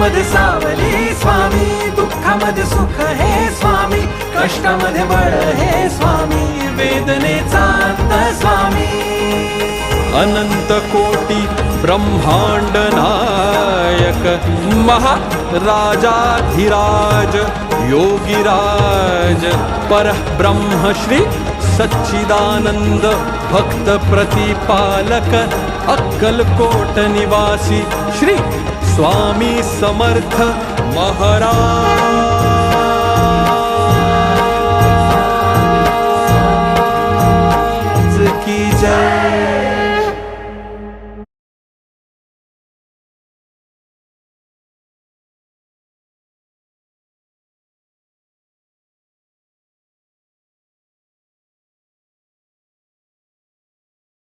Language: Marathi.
सुखामध्ये सावली स्वामी, दुःखामध्ये सुख हे स्वामी, कष्टामध्ये बळ हे स्वामी, वेदनेचा अंत स्वामी. अनंत कोटी ब्रह्मांड नायक महाराजाधिराज योगीराज परब्रह्म श्री सच्चिदानंद भक्त प्रतिपालक अक्कलकोट निवासी श्री स्वामी समर्थ महाराज की जय.